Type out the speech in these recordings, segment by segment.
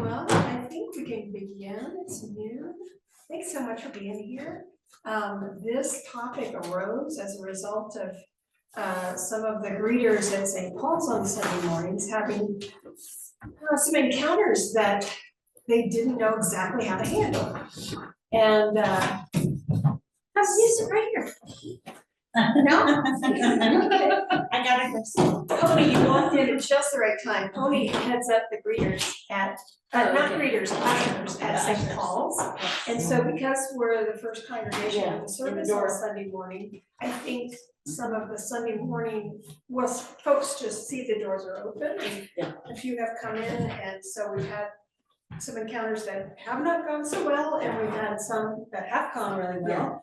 Well, I think we can begin. It's noon. Thanks so much for being here. This topic arose as a result of some of the greeters at St. Paul's on Sunday mornings having some encounters that they didn't know exactly how to handle. And I've used it right here. No? I got it first. Pony, you walked in at just the right time. Pony heads up the greeters at, not greeters, ushers at St. Paul's. And so because we're the first congregation of the service on Sunday morning, I think some of the Sunday morning was folks just see the doors are open and a few have come in, and so we've had some encounters that have not gone so well, and we've had some that have gone really well. Yeah.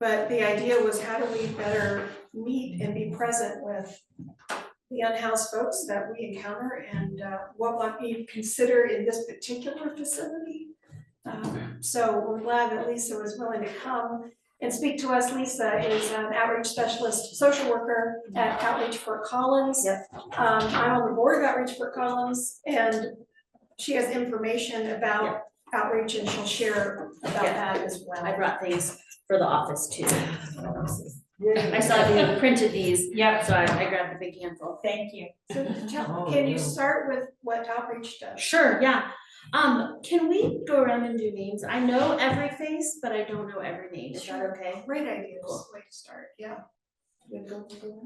But the idea was, how do we better meet and be present with the unhoused folks that we encounter, and what might be considered in this particular facility? So we're glad that Lisa was willing to come and speak to us. Lisa is an outreach specialist, social worker at Outreach Fort Collins. Yep. I'm on the board of Outreach Fort Collins, and she has information about outreach, and she'll share about that as well. I brought things for the office too. I saw you printed these. Yep. So I grabbed a big handful. Thank you. So can you start with what outreach does? Sure, yeah. Can we go around and do names? I know every face, but I don't know every name. Is that okay? Great idea. Cool. Way to start. Yeah.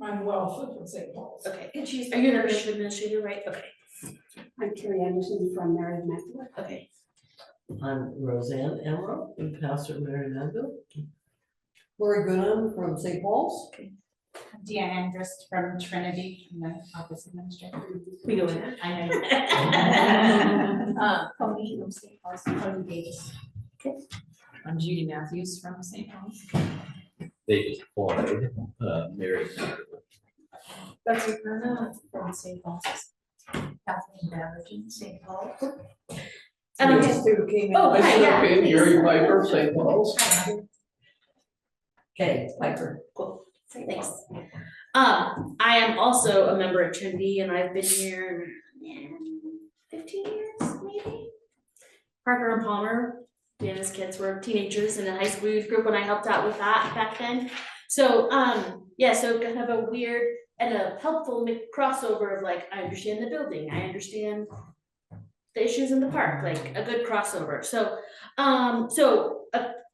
I'm Wells from St. Paul's. Okay. And she's are you an administrator, right? Okay. I'm Carrie Anderson from Mary Magdalene. Okay. I'm Roseanne Emerald, I'm pastor at Mary Magdalene. Lori Goodham from St. Paul's. Okay. Deanna Andrist from Trinity, from the office administrator. We go in. I know. Pony from St. Paul's, Pony Davis. Okay. I'm Judy Matthews from St. Paul's. David Floyd, Mary Magdalene. Betsy Perna from St. Paul's. Kathleen Baberton, St. Paul. And I'm These two came in. Oh, hi, yeah. Gary Piper, St. Paul's. Okay, Piper. Cool. Thanks. I am also a member of Trinity, and I've been here 15 years, maybe. Parker and Palmer, Dana's kids were teenagers in a high school youth group when I helped out with that back then. So, so kind of a weird and a helpful crossover of like, I understand the building, I understand the issues in the park, like a good crossover. So,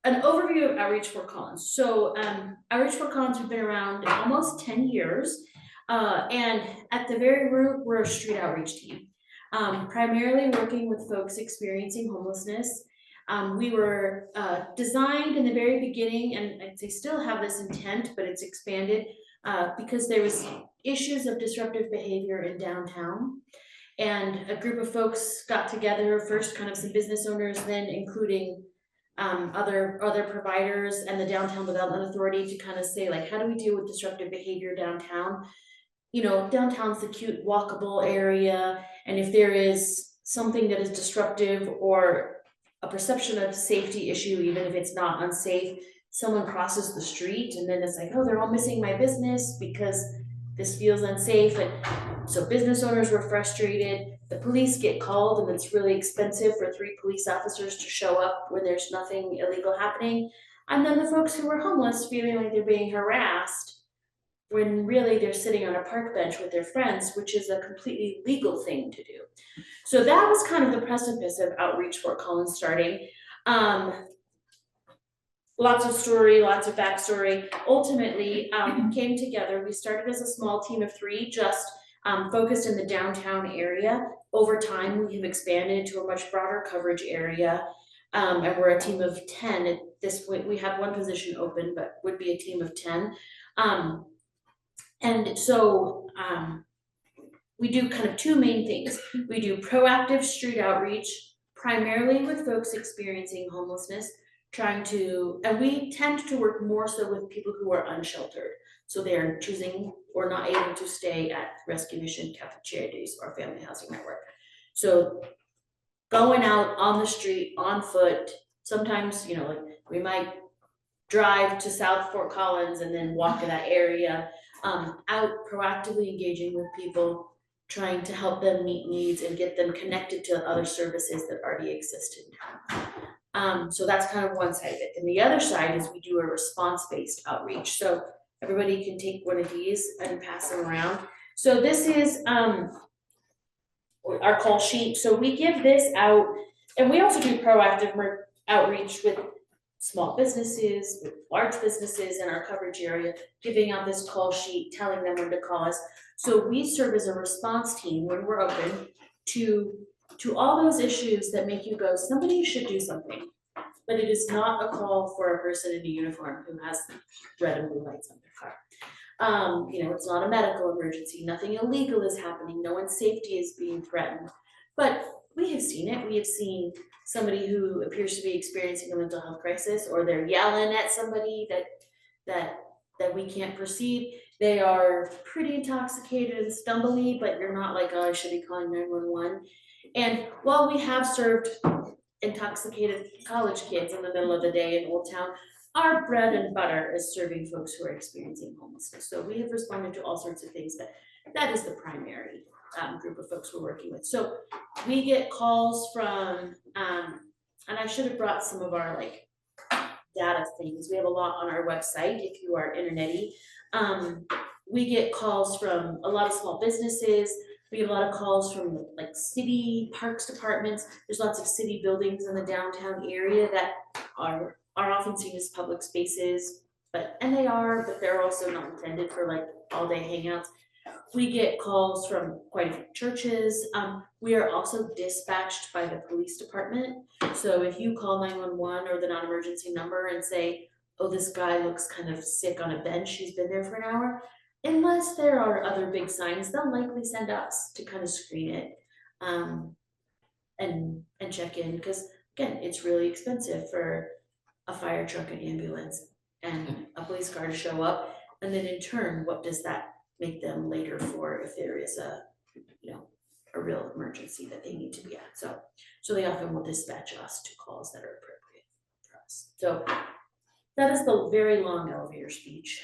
an overview of Outreach Fort Collins. So Outreach Fort Collins has been around almost 10 years. And at the very root, we're a street outreach team. Primarily working with folks experiencing homelessness. We were designed in the very beginning, and I'd say still have this intent, but it's expanded because there was issues of disruptive behavior in downtown. And a group of folks got together, first kind of some business owners, then including other providers and the Downtown Development Authority to kind of say, like, how do we deal with disruptive behavior downtown? You know, downtown's the cute walkable area, and if there is something that is disruptive or a perception of safety issue, even if it's not unsafe, someone crosses the street and then it's like, oh, they're all missing my business because this feels unsafe. And so business owners were frustrated. The police get called, and it's really expensive for 3 police officers to show up when there's nothing illegal happening. And then the folks who were homeless feeling like they're being harassed when really they're sitting on a park bench with their friends, which is a completely legal thing to do. So that was kind of the precipice of Outreach Fort Collins starting. Lots of story, lots of backstory. Ultimately, came together. We started as a small team of 3, just focused in the downtown area. Over time, we have expanded to a much broader coverage area, and we're a team of 10 at this point. We have 1 position open, but would be a team of 10. And so we do kind of 2 main things. We do proactive street outreach, primarily with folks experiencing homelessness, and we tend to work more so with people who are unsheltered. So they're choosing or not able to stay at Rescue Mission, Catholic Charities, or Family Housing Network. So going out on the street, on foot, sometimes, you know, like we might drive to South Fort Collins and then walk to that area, out proactively engaging with people, trying to help them meet needs and get them connected to other services that already exist in town. So that's kind of one side of it. And the other side is we do a response-based outreach. So everybody can take one of these and pass them around. So this is our call sheet. So we give this out, and we also do proactive outreach with small businesses, with large businesses in our coverage area, giving out this call sheet, telling them when to call us. So we serve as a response team when we're open to all those issues that make you go, somebody should do something. But it is not a call for a person in a uniform who has red and blue lights on their car. It's not a medical emergency, nothing illegal is happening, no one's safety is being threatened. But we have seen it, we have seen somebody who appears to be experiencing a mental health crisis, or they're yelling at somebody that we can't perceive. They are pretty intoxicated and stumbly, but you're not like, oh, I should be calling 911. And while we have served intoxicated college kids in the middle of the day in Old Town, our bread and butter is serving folks who are experiencing homelessness. So we have responded to all sorts of things, but that is the primary group of folks we're working with. So we get calls from, and I should have brought some of our data things. We have a lot on our website if you are internety. We get calls from a lot of small businesses. We get a lot of calls from city parks departments. There's lots of city buildings in the downtown area that are often seen as public spaces, but they're also not intended for all day hangouts. We get calls from quite a few churches. We are also dispatched by the police department. So if you call 911 or the non-emergency number and say, oh, this guy looks kind of sick on a bench, he's been there for an hour, unless there are other big signs, they'll likely send us to kind of screen it and check in, because again, it's really expensive for a fire truck, an ambulance, and a police car to show up. And then in turn, what does that make them later for if there is a real emergency that they need to be at? So they often will dispatch us to calls that are appropriate for us. So that is the very long elevator speech.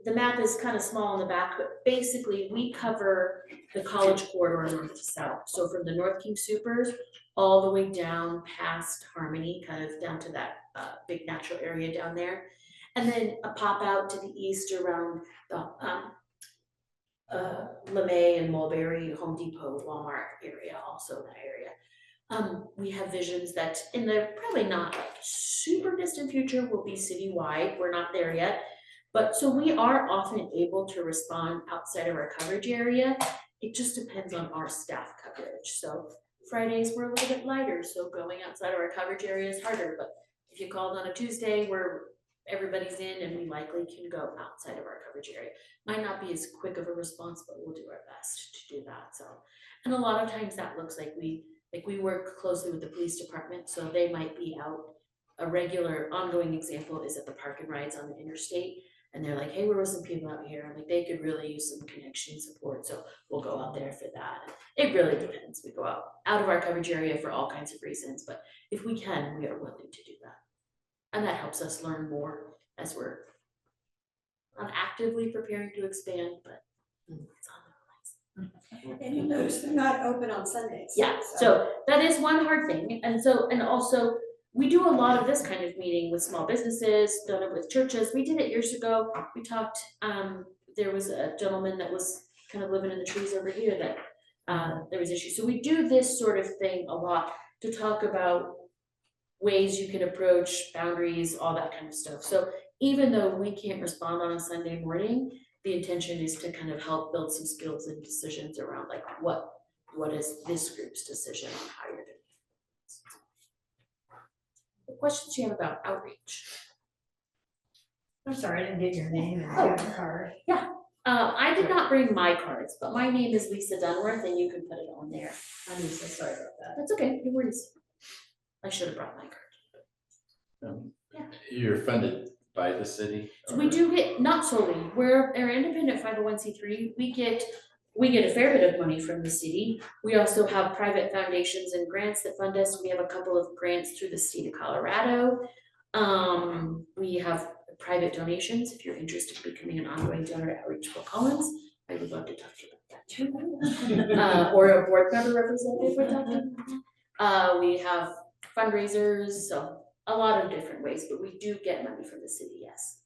The map is kind of small in the back, but basically we cover the college corridor north to south. So from the North King Supers all the way down past Harmony, kind of down to that big natural area down there. And then a pop out to the east around the LeMay and Mulberry, Home Depot, Walmart area, also that area. We have visions that in the probably not super distant future will be citywide. We're not there yet. But so we are often able to respond outside of our coverage area. It just depends on our staff coverage. So Fridays we're a little bit lighter, so going outside of our coverage area is harder. But if you called on a Tuesday where everybody's in, and we likely can go outside of our coverage area. Might not be as quick of a response, but we'll do our best to do that. So, and a lot of times that looks like we work closely with the police department, so they might be out. A regular ongoing example is at the park and rides on the interstate, and they're like, hey, there were some people out here, I'm like, they could really use some connection support, so we'll go out there for that. It really depends. We go out of our coverage area for all kinds of reasons, but if we can, we are willing to do that. And that helps us learn more as we're not actively preparing to expand, but it's on the horizon. And you notice they're not open on Sundays. Yeah, so that is one hard thing. And also we do a lot of this kind of meeting with small businesses, done it with churches. We did it years ago. We talked, there was a gentleman that was kind of living in the trees over here that there was issues. So we do this sort of thing a lot to talk about ways you can approach boundaries, all that kind of stuff. So even though we can't respond on a Sunday morning, the intention is to kind of help build some skills and decisions around what is this group's decision on how you're doing it. What questions you have about outreach? I'm sorry, I didn't get your name and your card. I did not bring my cards, but my name is Lisa Dunworth, and you can put it on there. I'm so sorry about that. That's okay, no worries. I should have brought my card. You're funded by the city? So we do get, not solely, we're an independent 501c3. We get a fair bit of money from the city. We also have private foundations and grants that fund us. We have a couple of grants through the state of Colorado. We have private donations. If you're interested in becoming an ongoing donor to Outreach Fort Collins, I would love to talk to you about that too. Or a board member representative we're talking. We have fundraisers, so a lot of different ways, but we do get money from the city, yes.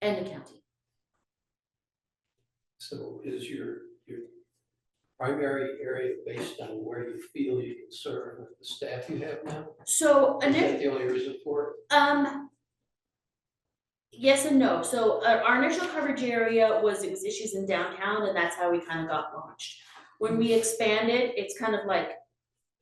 And the county. So is your primary area based on where you feel you can serve with the staff you have now? So Is that the only reason for it? Yes and no. So our initial coverage area was issues in downtown, and that's how we kind of got launched. When we expanded, it's kind of like,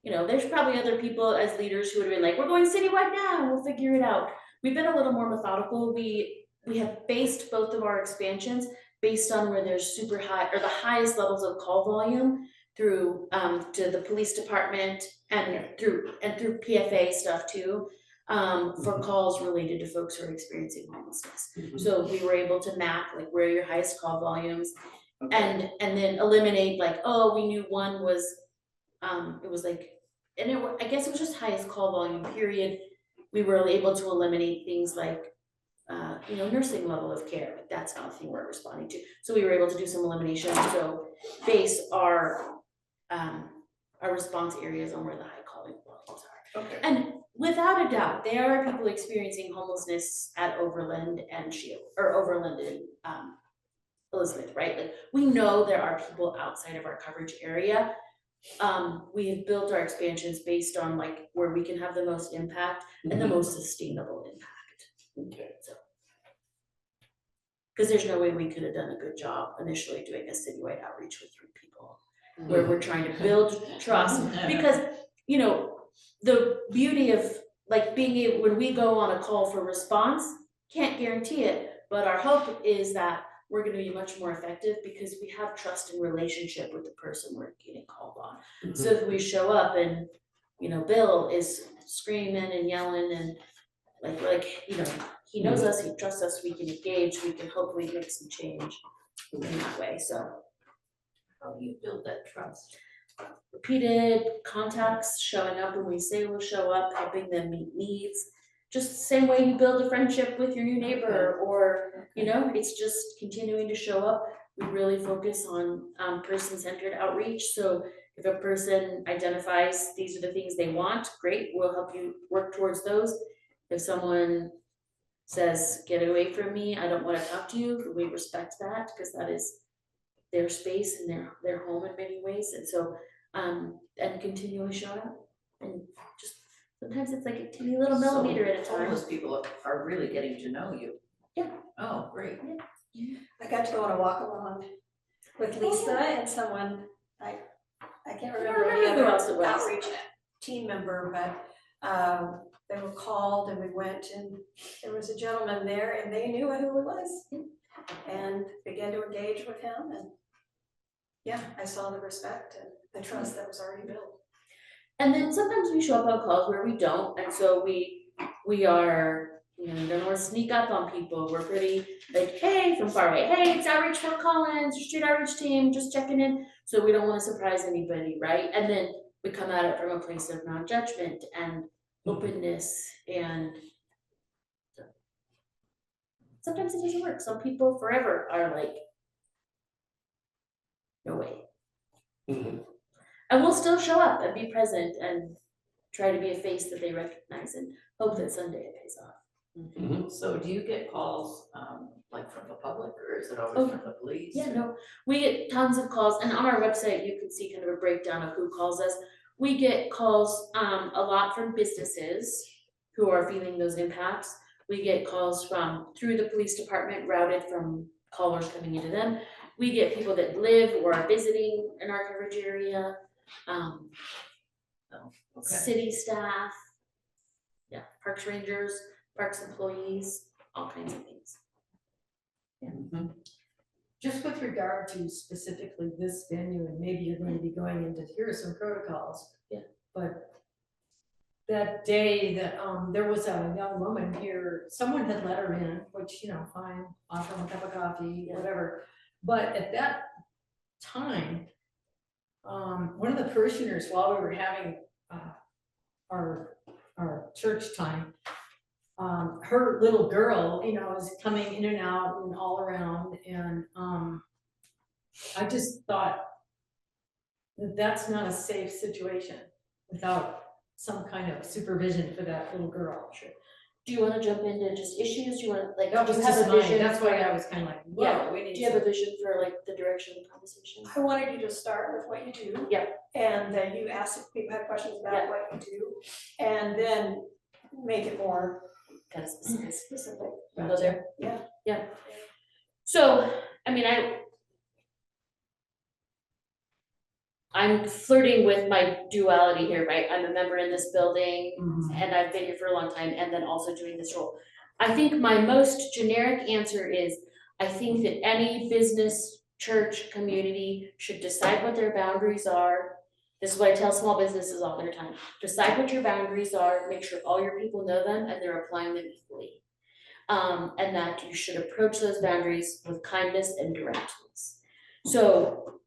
you know, there's probably other people as leaders who would have been like, we're going citywide now, we'll figure it out. We've been a little more methodical. We have based both of our expansions based on where there's super high or the highest levels of call volume through to the police department and through PFA stuff too. For calls related to folks who are experiencing homelessness. So we were able to map like where your highest call volumes and then eliminate like, oh, we knew one was, it was like, and I guess it was just highest call volume period. We were able to eliminate things like, you know, nursing level of care, like that's not a thing we're responding to. So we were able to do some elimination, so base our response areas on where the high calling volumes are. Okay. And without a doubt, there are people experiencing homelessness at Overland and Shield, or Overland and Elizabeth, right? Like we know there are people outside of our coverage area. We have built our expansions based on like where we can have the most impact and the most sustainable impact. Okay. So, because there's no way we could have done a good job initially doing a citywide outreach with 3 people, where we're trying to build trust. Because, you know, the beauty of like being able, when we go on a call for response, can't guarantee it, but our hope is that we're gonna be much more effective because we have trust and relationship with the person we're getting called on. So if we show up and, you know, Bill is screaming and yelling and like, you know, he knows us, he trusts us, we can engage, we can hopefully make some change in that way, so. How do you build that trust? Repeated contacts, showing up when we say we'll show up, helping them meet needs. Just the same way you build a friendship with your new neighbor, or, you know, it's just continuing to show up. We really focus on person-centered outreach, so if a person identifies these are the things they want, great, we'll help you work towards those. If someone says, get away from me, I don't wanna talk to you, we respect that, because that is their space and their home in many ways, and so and continually show up, and just sometimes it's like a teeny little millimeter at a time. Homeless people are really getting to know you. Yeah. Oh, great. I got to go on a walk along with Lisa and someone, I can't remember any who other else it was. outreach team member, but they were called and we went and there was a gentleman there and they knew who it was and began to engage with him, and yeah, I saw the respect and the trust that was already built. And then sometimes we show up on calls where we don't, and so we are, you know, don't want to sneak up on people. We're pretty like, hey, from far away, hey, it's Outreach Fort Collins, your street outreach team, just checking in. So we don't want to surprise anybody, right? And then we come at it from a place of non-judgment and openness, and so sometimes it doesn't work. Some people forever are like, no way. And we'll still show up and be present and try to be a face that they recognize and hope that someday it pays off. So do you get calls, like from the public, or is it always from the police? Yeah, no, we get tons of calls, and on our website, you can see kind of a breakdown of who calls us. We get calls a lot from businesses who are feeling those impacts. We get calls through the police department, routed from callers coming into them. We get people that live or are visiting in our coverage area, city staff, yeah, parks rangers, parks employees, all kinds of things. Just with regard to specifically this venue, and maybe you're going to be going into, here are some protocols. Yeah. But that day that, there was a young woman here, someone had let her in, which, you know, fine, offer them a cup of coffee, whatever. But at that time, one of the parishioners, while we were having, our church time, her little girl, you know, is coming in and out and all around, and I just thought that that's not a safe situation without some kind of supervision for that little girl. Do you wanna jump into just issues, do you wanna, like, That do was you have just a mine, vision? that's why for- I was kind of like, Yeah, whoa, we need Do you have a some. vision for like the direction of the conversation? I wanted you to start with what you do. Yep. And then you ask if people have questions about Yep. what you do, and then make it more Kind of specific. specific. Go there? Yeah. Yeah. So, I mean, I'm flirting with my duality here, right? I'm a member in this building and I've been here for a long time and then also doing this role. I think my most generic answer is, I think that any business, church, community should decide what their boundaries are. This is what I tell small businesses all the time. Decide what your boundaries are, make sure all your people know them and they're applying them equally. And that you should approach those boundaries with kindness and directness. So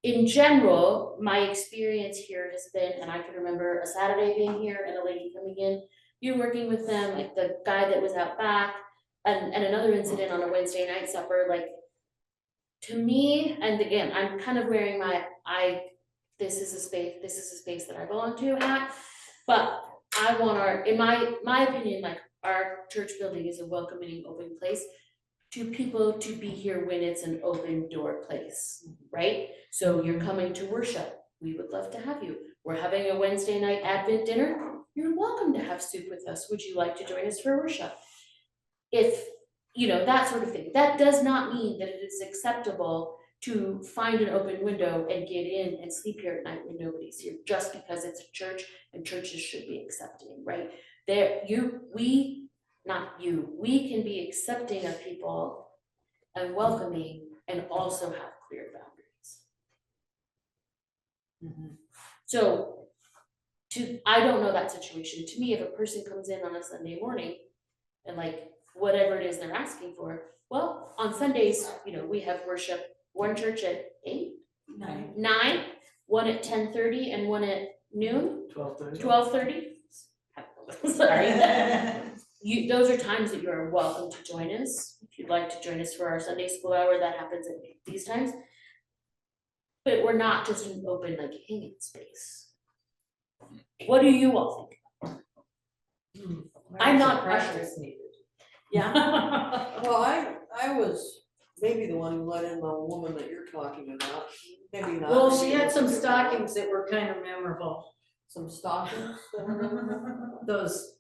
in general, my experience here has been, and I can remember a Saturday being here and a lady coming in, you working with them, like the guy that was out back, and another incident on a Wednesday night supper, like, to me, and again, I'm kind of wearing my, this is a space that I belong to hat, but I want our, in my opinion, like, our church building is a welcoming, open place to people to be here when it's an open door place, right? So you're coming to worship, we would love to have you. We're having a Wednesday night Advent dinner, you're welcome to have soup with us, would you like to join us for worship? If, you know, that sort of thing. That does not mean that it is acceptable to find an open window and get in and sleep here at night when nobody's here, just because it's a church and churches should be accepting, right? We can be accepting of people and welcoming and also have clear boundaries. So I don't know that situation. To me, if a person comes in on a Sunday morning and like whatever it is they're asking for, well, on Sundays, you know, we have worship, one church at 8, 9, one at 10:30 and one at noon, 12:30. 12:30. Sorry. Those are times that you are welcome to join us. If you'd like to join us for our Sunday school hour, that happens at these times. But we're not just an open, like, hanging space. What do you all think? I'm not Pressure pressured. is needed. Yeah. Well, I was maybe the one who let in the woman that you're talking about, maybe not. Well, she had some stockings that were kind of memorable. Some stockings. Those,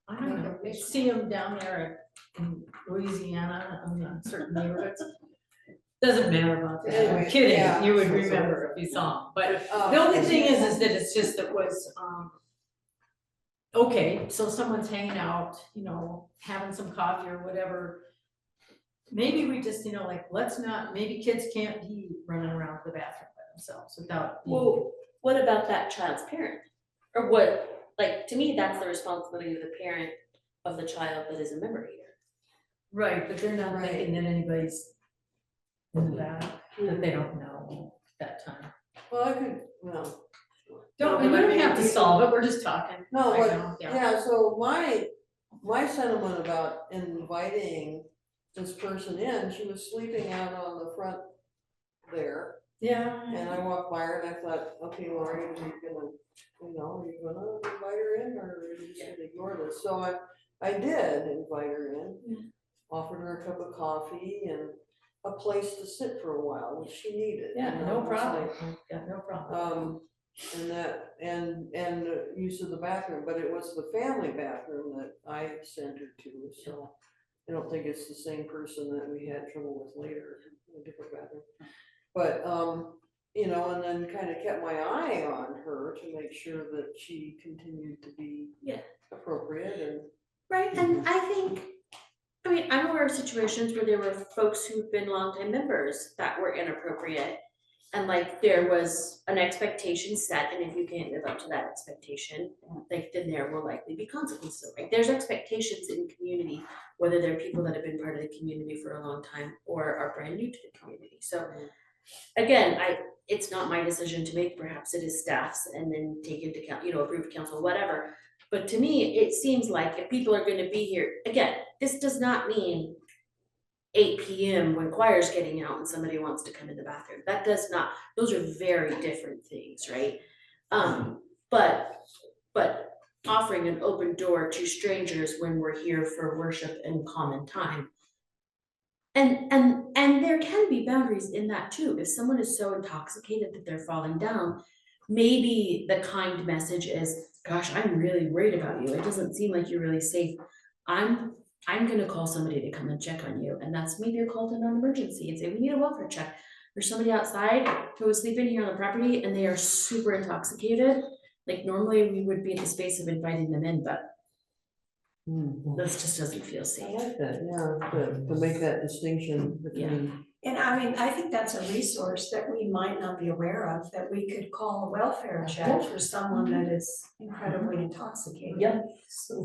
I don't know, you see them down there in Louisiana, I mean, in certain neighborhoods. Doesn't matter about that, I'm Anyway, kidding, yeah. you would remember if you saw them, but Oh, the only thing is that it's just, it was, okay, so someone's hanging out, you know, having some coffee or whatever. Maybe we just, you know, like, let's not, maybe kids can't be running around the bathroom by themselves without being. Well, what about that child's parent? Or what, like, to me, that's the responsibility of the parent of the child that is a member here. Right, but they're not Right. thinking that anybody's in the back, that they don't know at that time. Well, I could, well. Don't, we don't have to solve it, we're just talking. No, I what, know, yeah. yeah, so my sentiment about inviting this person in, she was sleeping out on the front there. Yeah. And I walked by her and I thought, okay, well, are you gonna, are you gonna invite her in or are you just gonna ignore this? So I did invite her in, offered her a cup of coffee and a place to sit for a while, which she needed. Yeah, you know, no it was problem, like, yeah, no problem. and that, and use of the bathroom, but it was the family bathroom that I sent her to, so. I don't think it's the same person that we had trouble with later, in a different bathroom. But, and then kind of kept my eye on her to make sure that she continued to be appropriate and. Right, and I mean, I'm aware of situations where there were folks who've been longtime members that were inappropriate. And like, there was an expectation set, and if you can't live up to that expectation, like, then there will likely be consequences. Like, there's expectations in community, whether they're people that have been part of the community for a long time or are brand new to the community. So again, it's not my decision to make, perhaps it is staff's, and then take into account, approved council, whatever. But to me, it seems like if people are gonna be here, again, this does not mean 8 p.m. when choir's getting out and somebody wants to come in the bathroom. That does not, those are very different things, right? But offering an open door to strangers when we're here for worship and common time. And there can be boundaries in that too. If someone is so intoxicated that they're falling down, maybe the kind message is, gosh, I'm really worried about you. It doesn't seem like you're really safe. I'm gonna call somebody to come and check on you. And that's maybe a call to non-emergency and say, we need a welfare check. There's somebody outside who was sleeping here on the property and they are super intoxicated. Like normally we would be in the space of inviting them in, but this just doesn't feel I safe. like that, yeah, to make that distinction between. And I mean, I think that's a resource that we might not be aware of, that we could call a welfare check for someone that is incredibly intoxicated. Yep.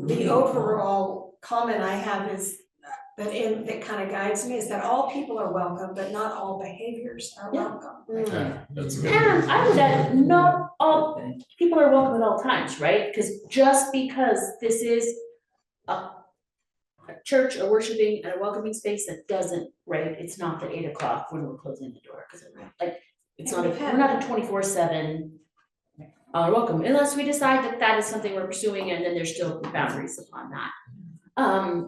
The overall comment I have is that kind of guides me is that all people are welcome, but not all behaviors are Yeah. welcome. That's good. And I would add, not all people are welcome at all times, right? Because just because this is a church, a worshiping and a welcoming space, that doesn't, right? It's not the 8 o'clock when we're closing the door, because like, it's not, we're not a 24/7 welcome, unless we decide that that is something we're pursuing, and then there's still boundaries upon that.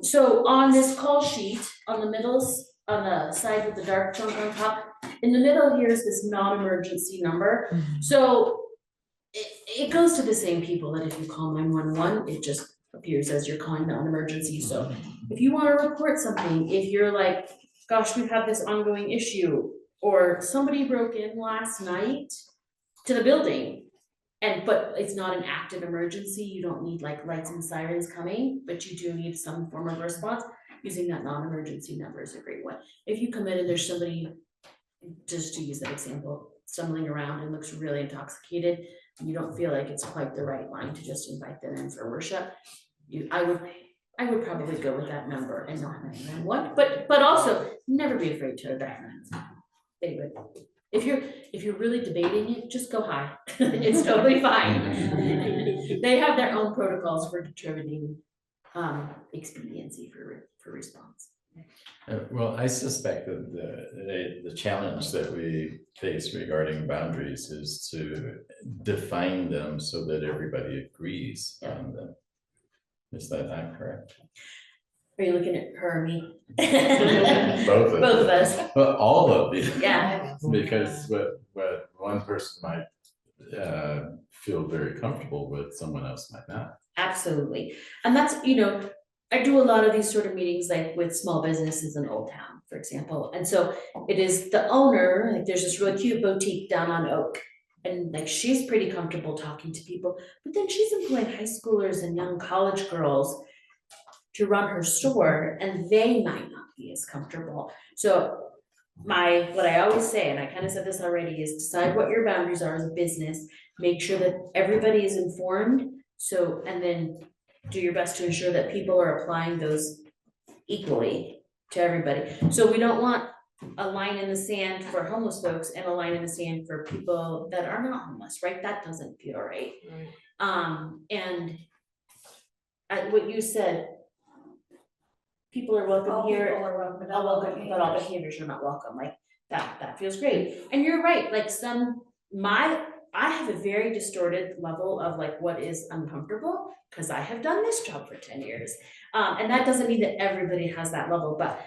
So on this call sheet, on the side with the dark chunk on top, in the middle here is this non-emergency number. So it goes to the same people that if you call 911, it just appears as you're calling non-emergency. So if you want to report something, if you're like, gosh, we've had this ongoing issue, or somebody broke in last night to the building, but it's not an active emergency, you don't need like lights and sirens coming, but you do need some form of response, using that non-emergency number is a great one. If you come in and there's somebody, just to use that example, stumbling around and looks really intoxicated, you don't feel like it's quite the right line to just invite them in for worship, I would probably go with that number and not 911, but also never be afraid to recognize. They would. If you're really debating it, just go high. It's totally fine. They have their own protocols for determining expediency for response. Well, I suspect that the challenge that we face regarding boundaries is to define them so that everybody agrees on them. Is that not correct? Are you looking at her or me? Both of Both of you. us, Well, all of you. yeah. Because what one person might feel very comfortable with, someone else might not. Absolutely. And that's, I do a lot of these sort of meetings like with small businesses in Old Town, for example. And so it is the owner, like there's this really cute boutique down on Oak. And like she's pretty comfortable talking to people, but then she's employing high schoolers and young college girls to run her store, and they might not be as comfortable. So what I always say, and I kind of said this already, is decide what your boundaries are as a business, make sure that everybody is informed. So, and then do your best to ensure that people are applying those equally to everybody. So we don't want a line in the sand for homeless folks and a line in the sand for people that are not homeless, right? That doesn't feel right. And what you said, people are welcome All here. people are welcome, All welcome, but all behaviors are not welcome, like that feels great. And you're right, like I have a very distorted level of like what is uncomfortable, because I have done this job for 10 years. And that doesn't mean that everybody has that level, but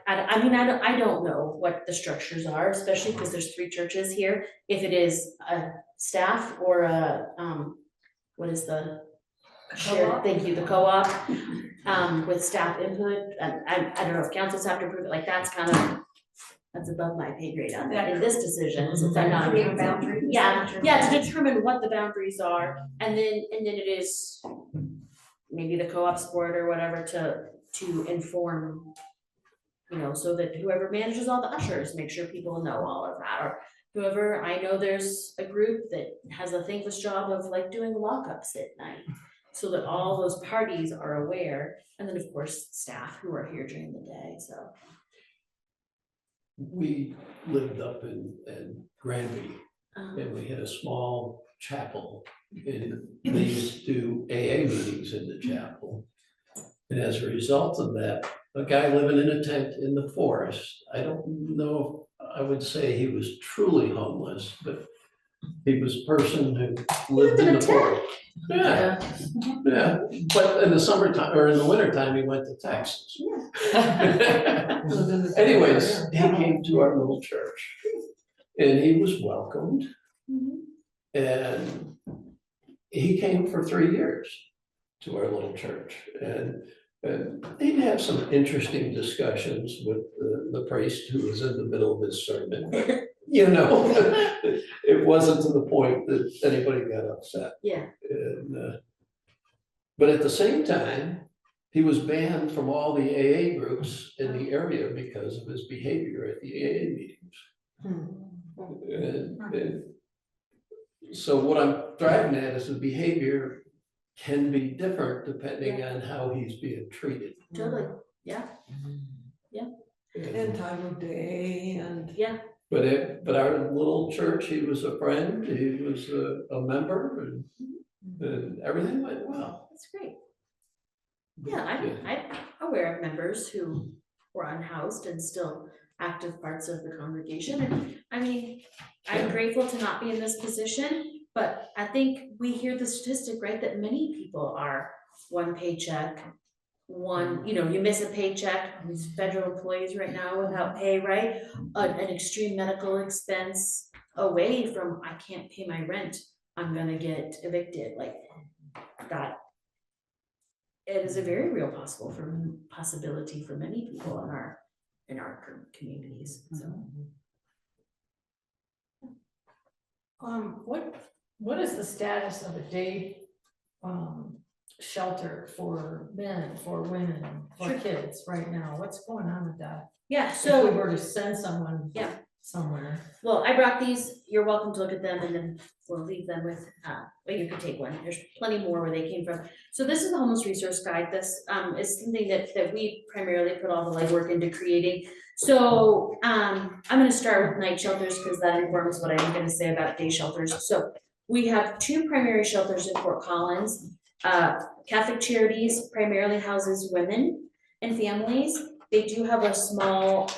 I don't know what the structures are, especially because there's 3 churches here. If it is a staff or a, what is the shared, thank you, the co-op, with staff input, I don't know if councils have to approve it, like that's above my pay grade on that in this decision, since I'm not. Create boundaries. Yeah, to determine what the boundaries are, and then it is maybe the co-op board or whatever to inform, so that whoever manages all the ushers, make sure people know all of that, or whoever, I know there's a group that has a thankless job of like doing lockups at night, so that all those parties are aware, and then of course, staff who are here during the day, so. We lived up in Granby, and we had a small chapel, and they used to do AA meetings in the chapel. And as a result of that, a guy living in a tent in the forest. I don't know, if I would say he was truly homeless, but he was a person who lived in the forest. Yeah, yeah, but in the summertime, or in the wintertime, he went to Texas. Anyways, he came to our little church, and he was welcomed, and he came for 3 years to our little church, and he'd have some interesting discussions with the priest who was in the middle of his sermon. You know, it wasn't to the point that anybody got upset. Yeah. And, but at the same time, he was banned from all the AA groups in the area because of his behavior at the AA meetings. And so what I'm driving at is the behavior can be different depending on how he's being treated. Totally, yeah, And time of day and. yeah. But our little church, he was a friend, he was a member, and everything went well. That's great. Yeah, I'm aware of members who were unhoused and still active parts of the congregation. And I mean, I'm grateful to not be in this position, but I think we hear the statistic, right, that many people are one paycheck, you miss a paycheck, these federal employees right now without pay, right? An extreme medical expense away from, I can't pay my rent, I'm gonna get evicted, like that. It is a very real possibility for many people in our communities, so. What is the status of a day, shelter for men, for women, for Sure. kids right now? What's going on with that? Yeah, If so. we were to send someone. Yeah. Somewhere. Well, I brought these, you're welcome to look at them and then we'll leave them with, well, you can take one, there's plenty more where they came from. So this is the homeless resource guide, this is something that we primarily put all the legwork into creating. So I'm gonna start with night shelters because that informs what I'm gonna say about day shelters. So we have 2 primary shelters in Fort Collins. Catholic Charities primarily houses women and families. They do have a small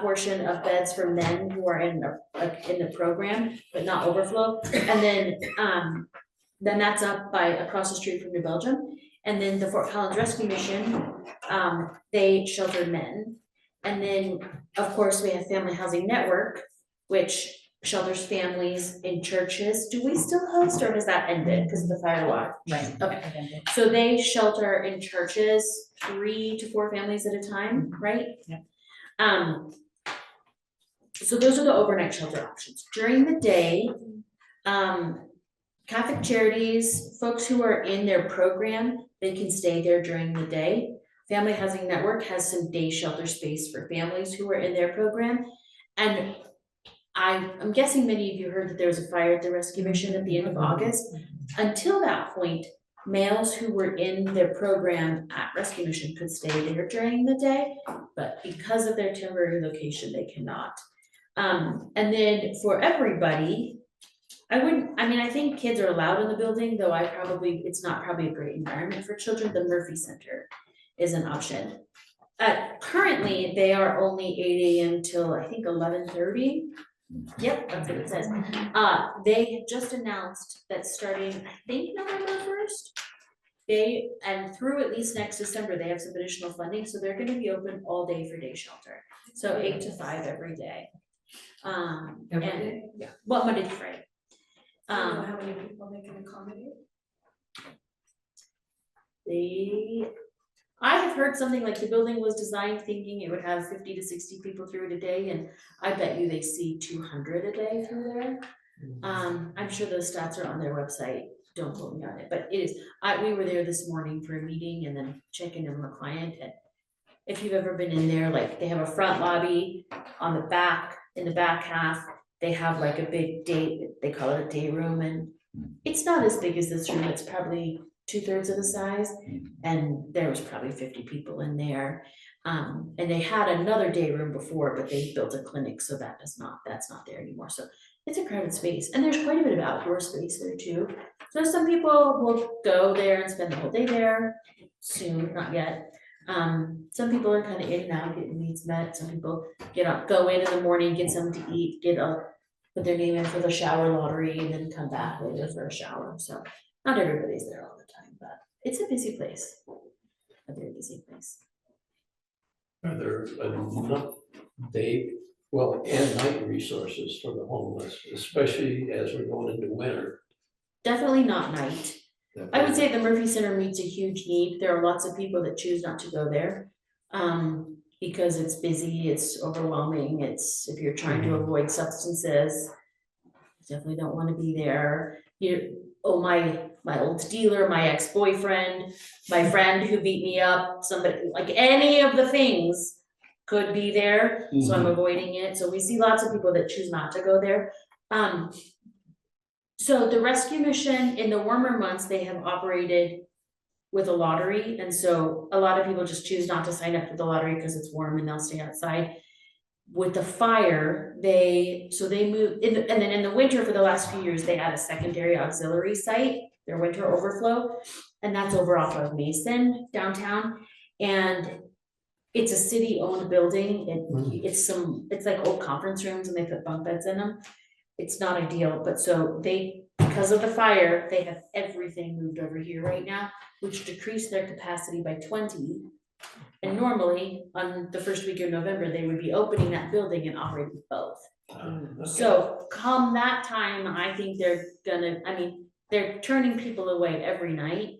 portion of beds for men who are in the program, but not overflow. And then that's up by across the street from New Belgium. And then the Fort Collins Rescue Mission, they shelter men. And then, of course, we have Family Housing Network, which shelters families in churches. Do we still host or has that ended because of the fire law? Right. Okay. So they shelter in churches 3 to 4 families at a time, right? Yep. So those are the overnight shelter options. During the day, Catholic Charities, folks who are in their program, they can stay there during the day. Family Housing Network has some day shelter space for families who are in their program. And I'm guessing many of you heard that there was a fire at the rescue mission at the end of August. Until that point, males who were in their program at rescue mission could stay there during the day, but because of their temporary location, they cannot. And then for everybody, I think kids are allowed in the building, though it's not probably a great environment for children. The Murphy Center is an option. Currently, they are only 8 a.m. till I think 11:30. Yep, that's what it says. They have just announced that starting, I think November 1st, and through at least next December, they have some additional funding, so they're gonna be open all day for day shelter. So 8 to 5 every day. Every day? Yeah, well, Monday to Friday. Do you know how many people they can accommodate? I have heard something like the building was designed thinking it would have 50 to 60 people through it a day, and I bet you they see 200 a day through there. I'm sure those stats are on their website, don't quote me on it, but it is, we were there this morning for a meeting and then checking in with a client, and if you've ever been in there, like they have a front lobby on the back, in the back half, they have like a big they call it a day room, and it's not as big as this room, it's probably 2/3 of the size, and there was probably 50 people in there. And they had another day room before, but they built a clinic, so that's not there anymore. So it's a crowded space, and there's quite a bit of outdoor space there too. So some people will go there and spend the whole day there, soon, not yet. Some people are kind of in and out, getting needs met, some people get up, go in the morning, get something to eat, put their name in for the shower lottery and then come back later for a shower, so not everybody's there all the time, but it's a busy place. A very busy place. Are there enough day, well, and night resources for the homeless, especially as we're going into winter? Definitely not night. I would say the Murphy Center meets a huge need. There are lots of people that choose not to go there. Because it's busy, it's overwhelming, if you're trying to avoid substances, you definitely don't wanna be there. My old dealer, my ex-boyfriend, my friend who beat me up, somebody, like any of the things could be there, so I'm avoiding it. So we see lots of people that choose not to go there. So the rescue mission in the warmer months, they have operated with a lottery, and so a lot of people just choose not to sign up for the lottery because it's warm and they'll stay outside. With the fire, they moved, and then in the winter for the last few years, they had a secondary auxiliary site, their winter overflow, and that's over off of Mason downtown, and it's a city-owned building, it's like old conference rooms and they put bunk beds in them. It's not ideal, but so because of the fire, they have everything moved over here right now, which decreased their capacity by 20. And normally, on the first week of November, they would be opening that building and operating both. So come that time, I think they're turning people away every night.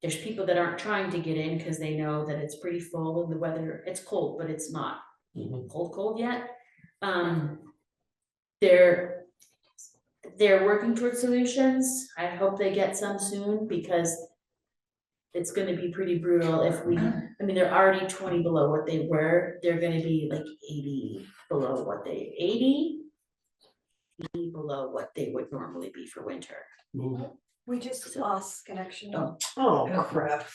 There's people that aren't trying to get in because they know that it's pretty full and the weather, it's cold, but it's not cold yet. They're working towards solutions. I hope they get some soon because it's gonna be pretty brutal if they're already 20 below what they were. They're gonna be like 80 below what they would normally be for winter. We just lost connection. Oh, crap.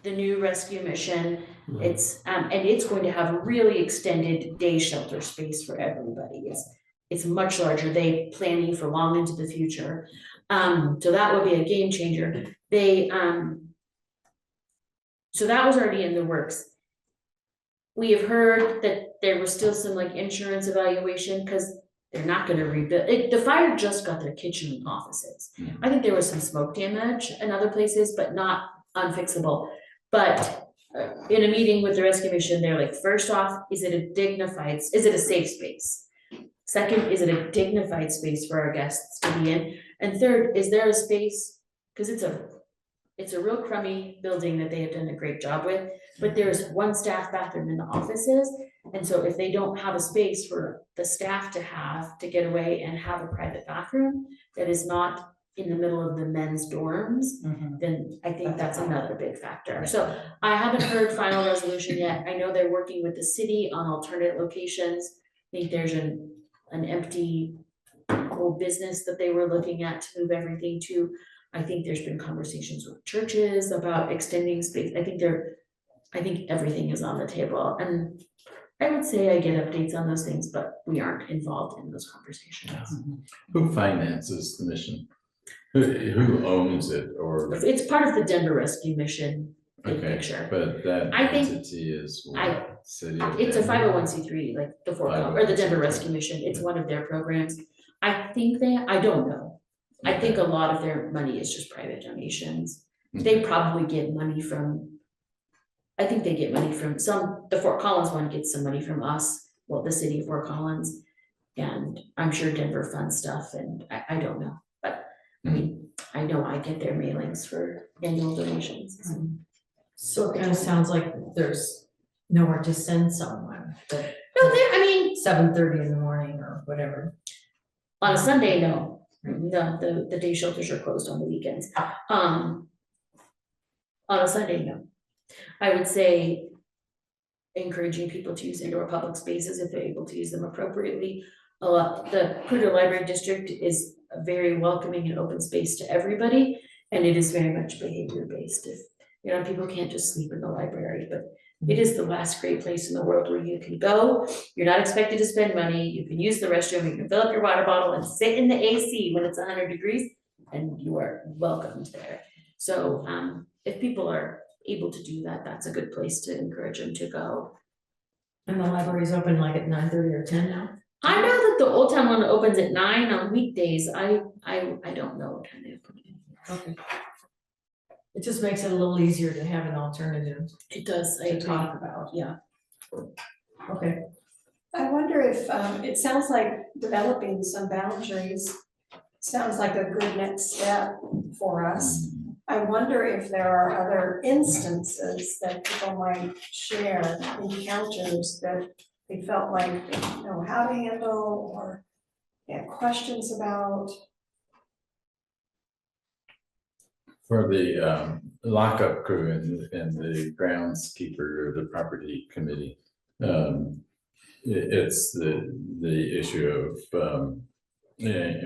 The new rescue mission, it's going to have a really extended day shelter space for everybody. It's much larger. They planning for long into the future. So that would be a game changer. So that was already in the works. We have heard that there was still some like insurance evaluation because they're not gonna rebuild. The fire just got their kitchen and offices. I think there was some smoke damage in other places, but not unfixable. But in a meeting with the rescue mission, they're like, first off, is it a safe space? Second, is it a dignified space for our guests to be in? And third, is there a space, because it's a real crummy building that they have done a great job with, but there's one staff bathroom in the offices. And so if they don't have a space for the staff to get away and have a private bathroom that is not in the middle of the men's dorms, then I think that's another big factor. So I haven't heard final resolution yet. I know they're working with the city on alternate locations. I think there's an empty old business that they were looking at to move everything to. I think there's been conversations with churches about extending space. I think everything is on the table, and I would say I get updates on those things, but we aren't involved in those conversations. Who finances the mission? Who owns it, or? It's part of the Denver Rescue Mission, big Okay, picture. but that I think entity is what, city of It's a Denver? 501c3, like the Denver Rescue Mission. It's one of their programs. I don't know. I think a lot of their money is just private donations. They probably get money from, I think they get money from the Fort Collins one gets some money from us, well, the city of Fort Collins. And I'm sure Denver funds stuff, and I don't know, but I mean, I know I get their mailings for annual donations. So it kind of sounds like there's nowhere to send someone, but No, 7:30 in the morning or whatever. on a Sunday, no. The day shelters are closed on the weekends. On a Sunday, no. I would say encouraging people to use indoor public spaces if they're able to use them appropriately. The Cruder Library District is a very welcoming and open space to everybody. And it is very much behavior based. If, people can't just sleep in the library, but it is the last great place in the world where you can go. You're not expected to spend money. You can use the restroom, you can fill up your water bottle and sit in the AC when it's 100 degrees and you are welcomed there. So if people are able to do that, that's a good place to encourage them to go. And the library's open like at 9:30 or 10 now? I know that the Old Town one opens at 9 on weekdays. I don't know what time they open. Okay. It just makes it a little easier to have an alternative. It does, I To agree. talk about. Yeah. Okay. I wonder if, it sounds like developing some boundaries sounds like a good next step for us. I wonder if there are other instances that people might share, encounters that they felt like they didn't know how to handle or they had questions about. For the lockup crew and the groundskeeper or the property committee, it's the issue of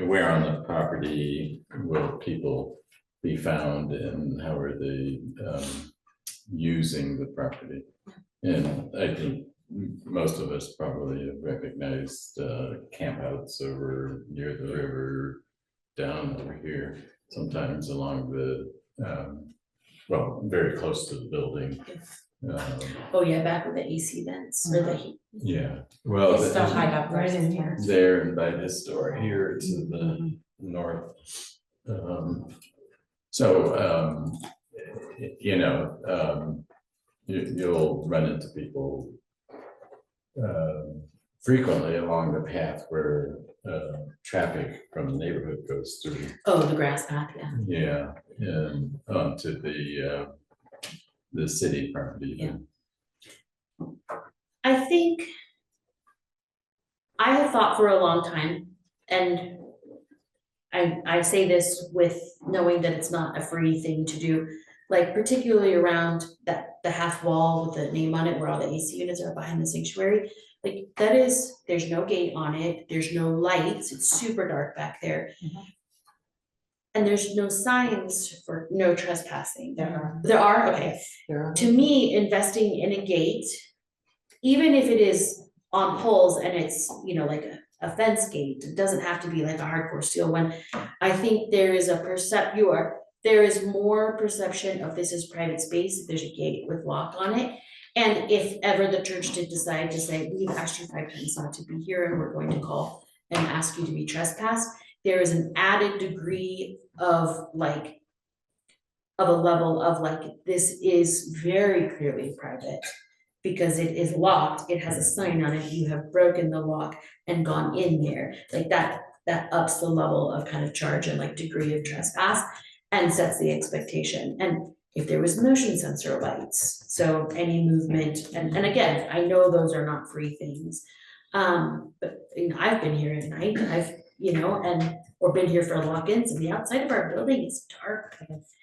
where on the property will people be found and how are they using the property? And I think most of us probably have recognized campouts over near the river, down over here, sometimes along the, well, very close to the building. Oh, yeah, back with the AC vents or the heat. Yeah, well, They still hide out Right in here. there and by this door here to the north. So, you'll run into people frequently along the path where traffic from the neighborhood goes through. Oh, the grass path, yeah. Yeah, and onto the city property. Yeah. I think I have thought for a long time, and I say this with knowing that it's not a free thing to do, like particularly around the half wall with the name on it where all the AC units are behind the sanctuary. Like there's no gate on it, there's no lights, it's super dark back there. And there's no signs for no trespassing. There are, okay. To me, investing in a gate, even if it is on poles and it's, like a fence gate, it doesn't have to be like a hardcore steel one. I think there is there is more perception of this is private space if there's a gate with lock on it. And if ever the church did decide to say, we've asked you 5 times not to be here and we're going to call and ask you to be trespassed, there is an added degree of a level of this is very clearly private because it is locked, it has a sign on it, you have broken the lock and gone in there. Like that ups the level of kind of charge and degree of trespass and sets the expectation. And if there was motion sensor lights, so any movement, and again, I know those are not free things. But I've been here at night, or been here for lock-ins, and the outside of our building is dark.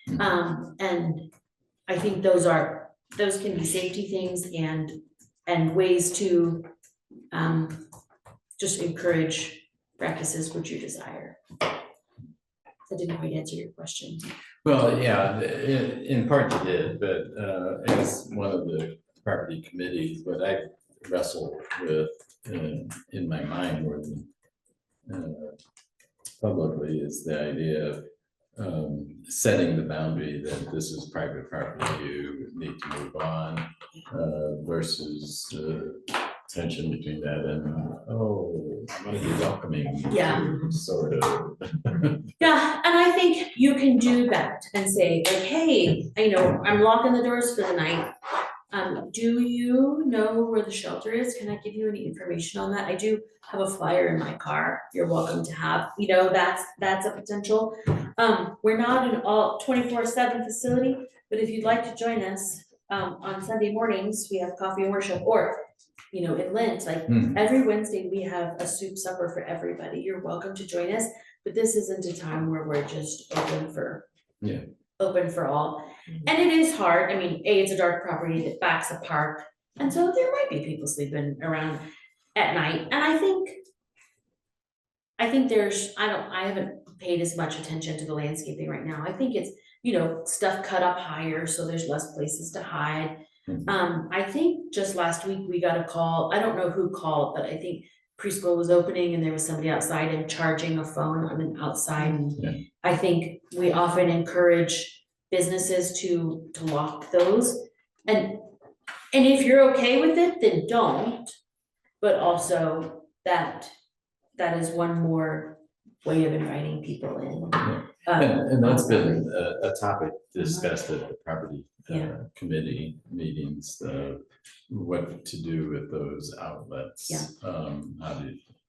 And I think those can be safety things and ways to just encourage practices which you desire. I didn't quite answer your question. Well, yeah, in part you did, but as one of the property committees, what I wrestle with in my mind more than publicly is the idea of setting the boundary that this is private property, you need to move on, versus tension between that and, I want to be welcoming. Yeah. Sort of. Yeah, and I think you can do that and say hey, I'm locking the doors for the night. Do you know where the shelter is? Can I give you any information on that? I do have a flyer in my car. You're welcome to have, that's a potential. We're not an all 24/7 facility, but if you'd like to join us, on Sunday mornings, we have coffee and worship, or, in Lent, every Wednesday, we have a soup supper for everybody. You're welcome to join us, but this isn't a time where we're just open for all. And it is hard. I mean, it's a dark property that backs a park. And so there might be people sleeping around at night. And I think I haven't paid as much attention to the landscaping right now. I think stuff cut up higher, so there's less places to hide. Mhm. I think just last week we got a call, I don't know who called, but I think preschool was opening and there was somebody outside and charging a phone on an outside. Yeah. I think we often encourage businesses to lock those, and if you're okay with it, then don't. But also that is one more way of inviting people in. And that's been a topic discussed at the property Yeah. committee meetings, what to do with those outlets. Yeah.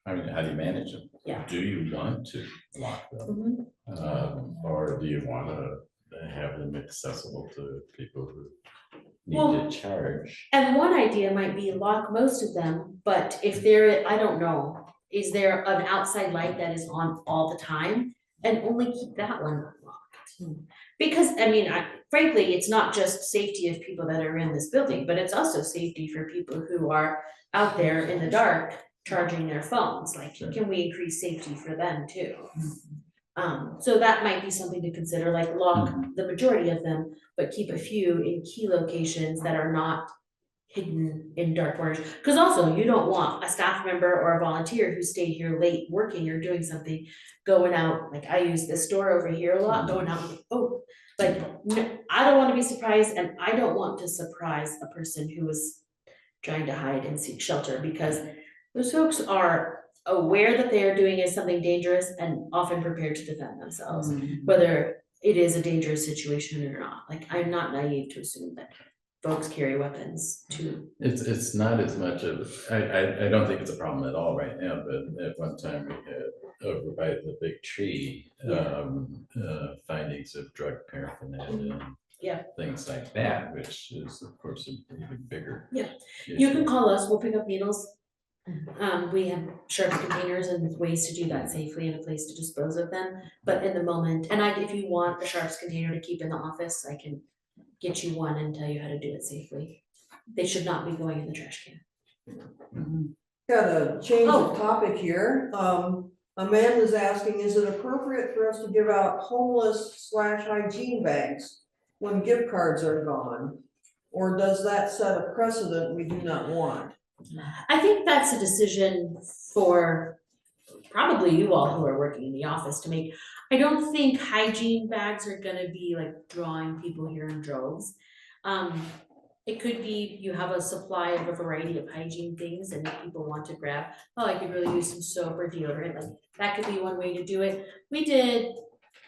How do you manage them? Yeah. Do you want to lock them? Or do you want to have them accessible to people who need to charge? And one idea might be lock most of them, but if there, I don't know, is there an outside light that is on all the time? And only keep that one unlocked. Because, I mean, frankly, it's not just safety of people that are in this building, but it's also safety for people who are out there in the dark charging their phones. Like, Sure. can we increase safety for them too? So that might be something to consider, like lock the majority of them, but keep a few in key locations that are not hidden in dark corners. Cause also you don't want a staff member or a volunteer who stayed here late working or doing something, going out, like I use this door over here a lot, going out, like, I don't wanna be surprised, and I don't want to surprise a person who is trying to hide and seek shelter, because those folks are aware that they are doing is something dangerous and often prepared to defend themselves, whether it is a dangerous situation or not. Like, I'm not naive to assume that folks carry weapons too. It's not as much of, I don't think it's a problem at all right now, but at one time we had over by the big tree, findings of drug paraphernalia and Yeah. things like that, which is of course an even bigger. Yeah. issue. You can call us, we'll pick up needles. We have sharp containers and ways to do that safely and a place to dispose of them, but in the moment, and if you want a sharps container to keep in the office, I can get you one and tell you how to do it safely. They should not be going in the trash can. Got a change Oh. of topic here. Amanda's asking, is it appropriate for us to give out homeless/hygiene bags when gift cards are gone? Or does that set a precedent we do not want? I think that's a decision for probably you all who are working in the office to make. I don't think hygiene bags are gonna be like drawing people here in droves. It could be you have a supply of a variety of hygiene things, and if people want to grab, oh, I could really use some soap or deodorant, like that could be one way to do it. We did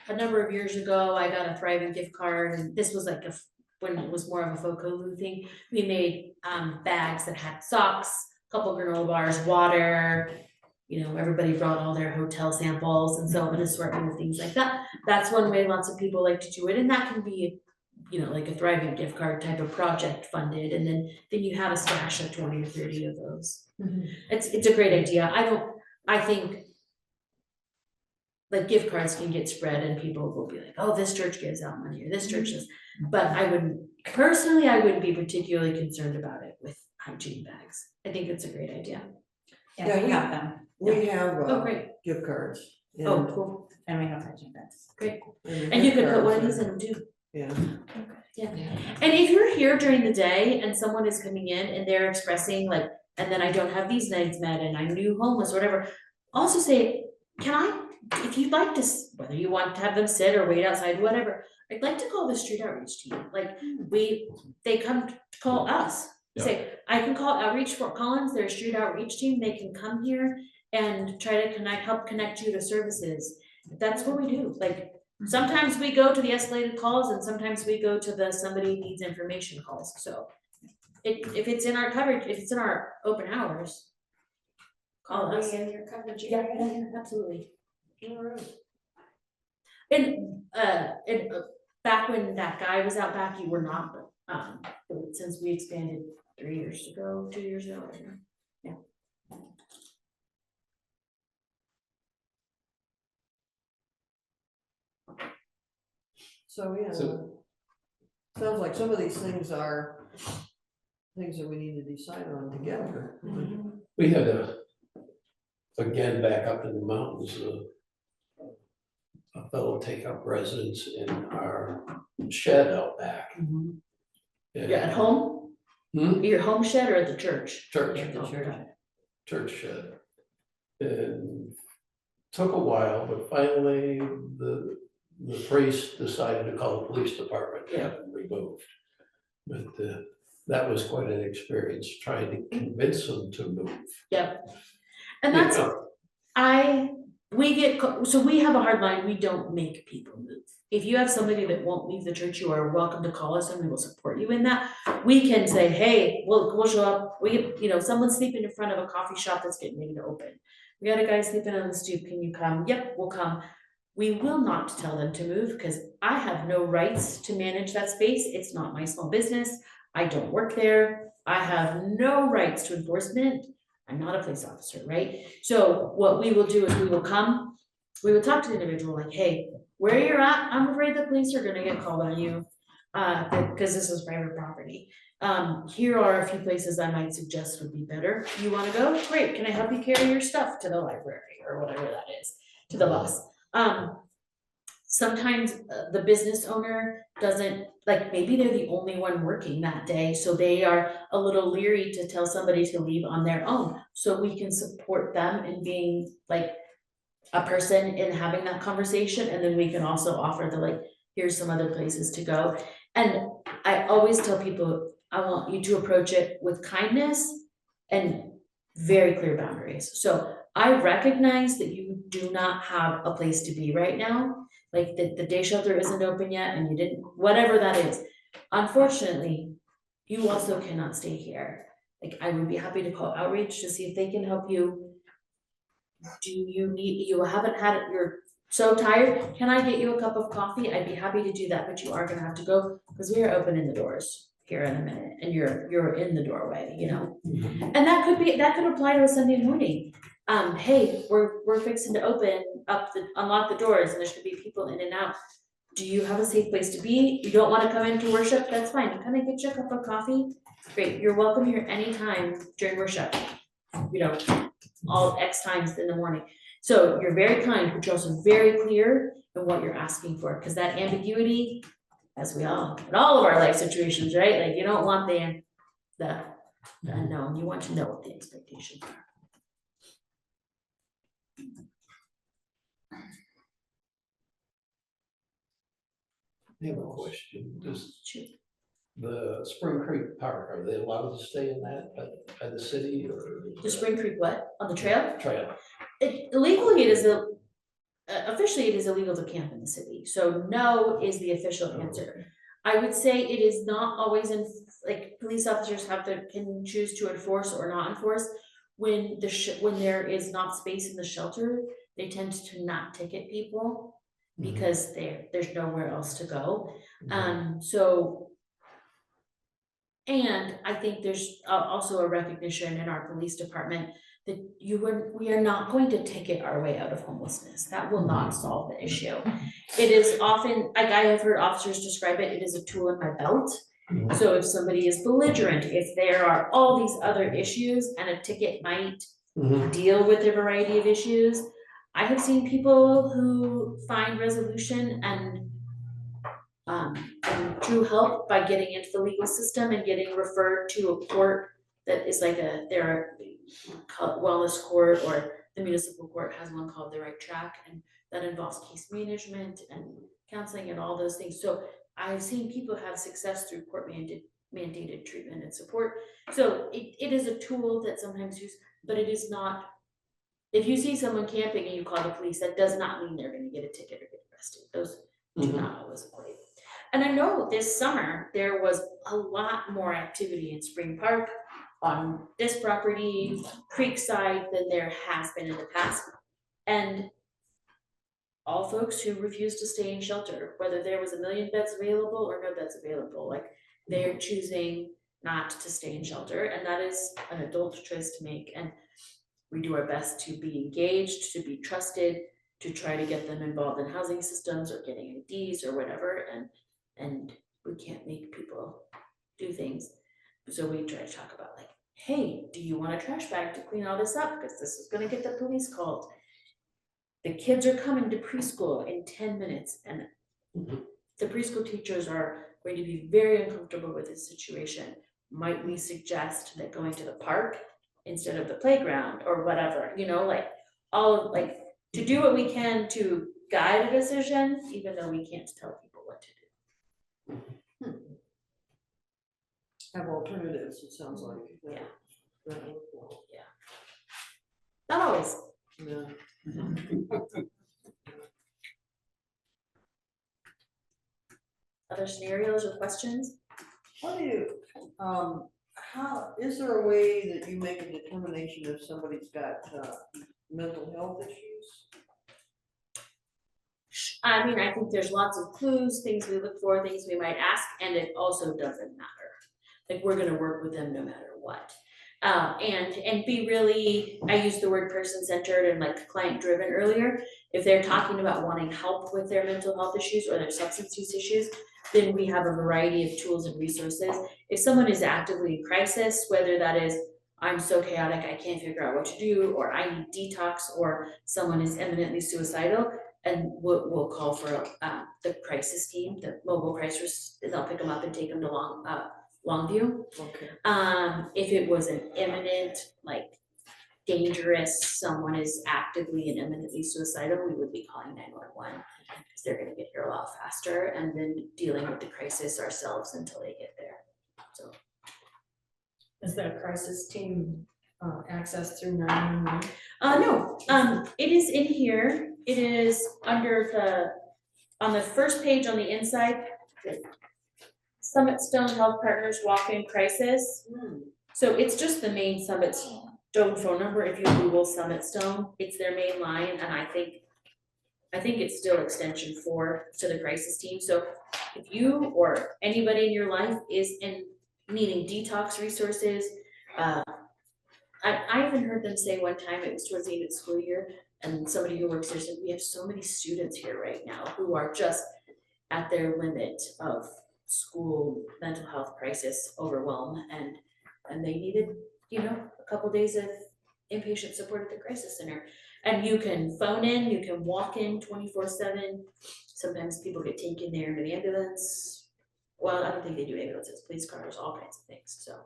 a number of years ago, I got a Thriving gift card, and this was like when it was more of a Focolu thing. We made bags that had socks, a couple granola bars, water. Everybody brought all their hotel samples, and so an assortment of things like that. That's one way lots of people like to do it, and that can be, like a Thriving gift card type of project funded, and then you have a stash of 20 or 30 of those. It's a great idea. I think like gift cards can get spread and people will be like, oh, this church gives out money or this church does. But I wouldn't be particularly concerned about it with hygiene bags. I think it's a great idea. Yeah, we have them, We have Oh, great. gift cards. Oh, and- cool. and we have hygiene bags. Great. and And you gift could put one of cards these are- in them too. Yeah. And if you're here during the day and someone is coming in and they're expressing like, and then I don't have these needs met and I'm new homeless or whatever, also say, if you'd like to, whether you want to have them sit or wait outside, whatever, I'd like to call the street outreach team. Like they come to call us. Yeah. Say, I can call Outreach Fort Collins, their street outreach team, they can come here and try to help connect you to services. That's what we do. Like, sometimes we go to the escalated calls and sometimes we go to the somebody needs information calls, so. If it's in our coverage, if it's in our open hours, call Are us. we in your coverage Yeah, area? absolutely. Alright. And back when that guy was out back, you were not, but since we expanded 2 years ago, whatever. Yeah. So, yeah. So- Sounds like some of these things are things that we need to decide on together. We had again, back up in the mountains, a fellow take up residence in our shed out back. You're at home? Hmm? Your home shed or at the church? Church. Yeah, the church. Church shed. And took a while, but finally the priest decided to call the police department to have them removed. But that was quite an experience trying to convince them to move. Yep. And You that's, know, so we have a hard line, we don't make people move. If you have somebody that won't leave the church, you are welcome to call us and we will support you in that. We can say, hey, we'll show up, someone's sleeping in front of a coffee shop that's getting ready to open. We got a guy sleeping on the stoop, can you come? Yep, we'll come. We will not tell them to move because I have no rights to manage that space. It's not my small business. I don't work there. I have no rights to enforcement. I'm not a police officer, right? So what we will do is we will talk to the individual like, hey, where you're at, I'm afraid the police are gonna get called on you, because this is private property. Here are a few places I might suggest would be better. You wanna go? Great, can I help you carry your stuff to the library or whatever that is, to the bus? Sometimes the business owner doesn't, like, maybe they're the only one working that day, so they are a little leery to tell somebody to leave on their own. So we can support them in being like a person in having that conversation, and then we can also offer the like, here's some other places to go. And I always tell people, I want you to approach it with kindness and very clear boundaries. So I recognize that you do not have a place to be right now, like the day shelter isn't open yet and you didn't, whatever that is. Unfortunately, you also cannot stay here. Like, I would be happy to call outreach to see if they can help you. You haven't had it, you're so tired, can I get you a cup of coffee? I'd be happy to do that, but you are gonna have to go, because we are opening the doors here in a minute, and you're in the doorway, And that could apply to a Sunday morning. Hey, we're fixing to unlock the doors, and there's gonna be people in and out. Do you have a safe place to be? You don't wanna come in to worship, that's fine, can I get you a cup of coffee? Great, you're welcome here anytime during worship, all X times in the morning. So you're very kind, but you're also very clear in what you're asking for, because that ambiguity, as we all, in all of our life situations, right? Like, you don't want the unknown, you want to know what the expectations are. I have a question. Does Shoot. the Spring Creek Park, are they allowed to stay in that by the city or? The Spring Creek what? On the trail? Trail. Legally, officially it is illegal to camp in the city, so no is the official answer. I would say it is not always police officers can choose to enforce or not enforce. When there is not space in the shelter, they tend to not ticket people because there's nowhere else to go. And I think there's also a recognition in our police department that we are not going to ticket our way out of homelessness. That will not solve the issue. It is often, like I have heard officers describe it, it is a tool in my belt. So if somebody is belligerent, if there are all these other issues and a ticket might deal with a variety of issues, I have seen people who find resolution and true help by getting into the legal system and getting referred to a court that is like their wellness court, or the municipal court has one called the Right Track, and that involves case management and counseling and all those things. So I've seen people have success through court mandated treatment and support. So it is a tool that sometimes used, but it is not. If you see someone camping and you call the police, that does not mean they're going to get a ticket or get arrested. Those do not always apply. And I know this summer there was a lot more activity in Spring Park on this property, Creekside, than there has been in the past. And all folks who refused to stay in shelter, whether there was 1 million beds available or no beds available, like they're choosing not to stay in shelter, and that is an adult choice to make. And we do our best to be engaged, to be trusted, to try to get them involved in housing systems or getting IDs or whatever, and we can't make people do things. So we try to talk about like, hey, do you want a trash bag to clean all this up? Because this is gonna get the police called. the kids are coming to preschool in 10 minutes and the preschool teachers are going to be very uncomfortable with this situation. Might we suggest that going to the park instead of the playground or whatever, you know, like all of like to do what we can to guide a decision, even though we can't tell people what to do. Have alternatives, it sounds like. Yeah. That work well. Not always. Yeah. Other scenarios or questions? What do you, how, is there a way that you make a determination if somebody's got, mental health issues? I mean, I think there's lots of clues, things we look for, things we might ask, and it also doesn't matter. Like, we're gonna work with them no matter what. And be really, I used the word person-centered and like client-driven earlier. If they're talking about wanting help with their mental health issues or their substance use issues, then we have a variety of tools and resources. If someone is actively in crisis, whether that is, I'm so chaotic, I can't figure out what to do, or I need detox, or someone is imminently suicidal, and we'll call for the crisis team, the mobile crisis, they'll pick them up and take them to Longview. Okay. If it was an imminent, like dangerous, someone is actively and imminently suicidal, we would be calling 911 because they're gonna get here a lot faster and then dealing with the crisis ourselves until they get there, so. Is that crisis team access through 911? No, it is in here, it is under on the first page on the inside, Summit Stone Health Partners Walk-In Crisis. So it's just the main Summit Stone phone number. If you Google Summit Stone, it's their main line, and I think it's still extension 4 to the crisis team. So if you or anybody in your life is needing detox resources, I even heard them say one time, it was towards the end of the school year, and somebody who works there said, we have so many students here right now who are just at their limit of school mental health crisis overwhelm, and they needed, you know, a couple days of inpatient support at the crisis center. And you can phone in, you can walk in 24/7. Sometimes people get taken there in an ambulance. Well, I don't think they do ambulances, police cars, all kinds of things, so.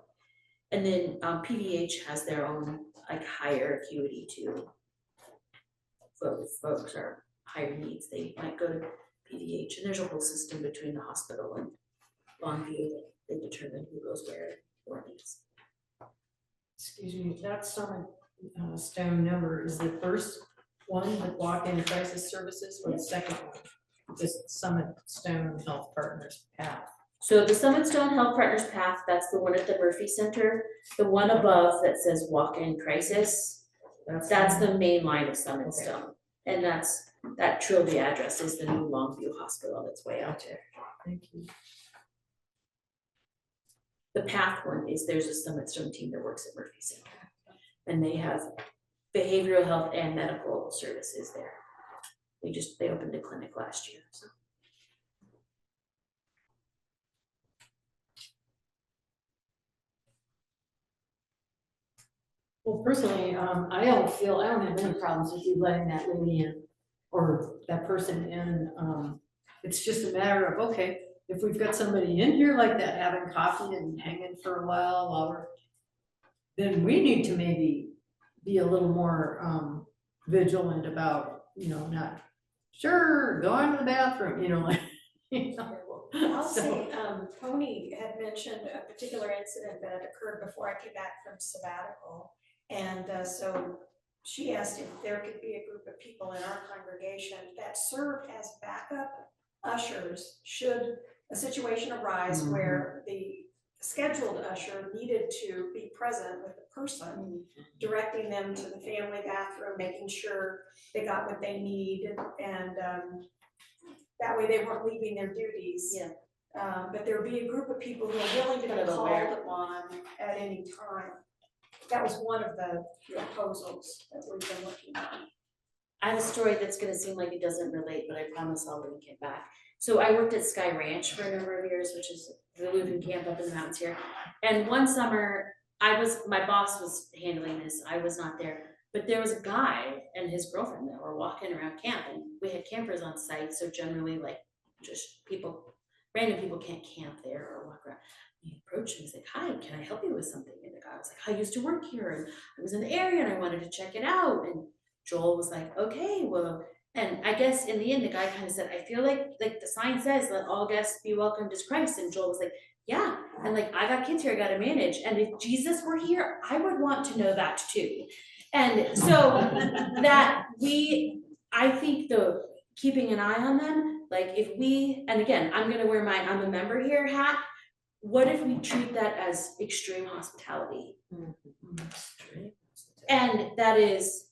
And then PVH has their own like higher acuity too. Folks are higher needs, they might go to PVH, and there's a whole system between the hospital and Longview that they determine who goes where for needs. Excuse me, that Summit Stone number is the first one, the walk-in crisis services, or the second one? Just Summit Stone Health Partners path. So the Summit Stone Health Partners Path, that's the one at the Murphy Center. The one above that says walk-in crisis, that's the main line of Summit Stone. And that Trilby address is the new Longview Hospital that's way out there. Thank you. The path one is, there's a Summit Stone team that works at Murphy Center. And they have behavioral health and medical services there. They opened a clinic last year, so. Well, personally, I don't have any problems with you letting that lady in or that person in. It's just a matter of, okay, if we've got somebody in here like that having coffee and hanging for a while, then we need to maybe be a little more vigilant about, not, sure, go into the bathroom, like, I'll So- say, Tony had mentioned a particular incident that had occurred before I came back from sabbatical. And so she asked if there could be a group of people in our congregation that served as backup ushers should a situation arise where the scheduled usher needed to be present with the person, directing them to the family bathroom, making sure they got what they need, and that way they weren't leaving their duties. Yeah. But there would be a group of people who are willing to be called upon at any time. That was one of the proposals that we've been looking at. I have a story that's gonna seem like it doesn't relate, but I promise I'll link it back. So I worked at Sky Ranch for a number of years, which is the Lutheran camp up in the mountains here. And one summer, my boss was handling this, I was not there. But there was a guy and his girlfriend that were walking around camp, and we had campers on site, so generally like just people, random people can't camp there or walk around. He approached me, he's like, "Hi, can I help you with something?" And the guy was like, "I used to work here and I was in the area and I wanted to check it out." And Joel was like, "Okay, well," and I guess in the end, the guy kind of said, "I feel like the sign says, let all guests be welcomed as Christ." And Joel was like, "Yeah, and like I got kids here, I gotta manage. And if Jesus were here, I would want to know that too." And so that I think the keeping an eye on them, like if we, and again, I'm gonna wear my I'm a member here hat. What if we treat that as extreme hospitality? And that is,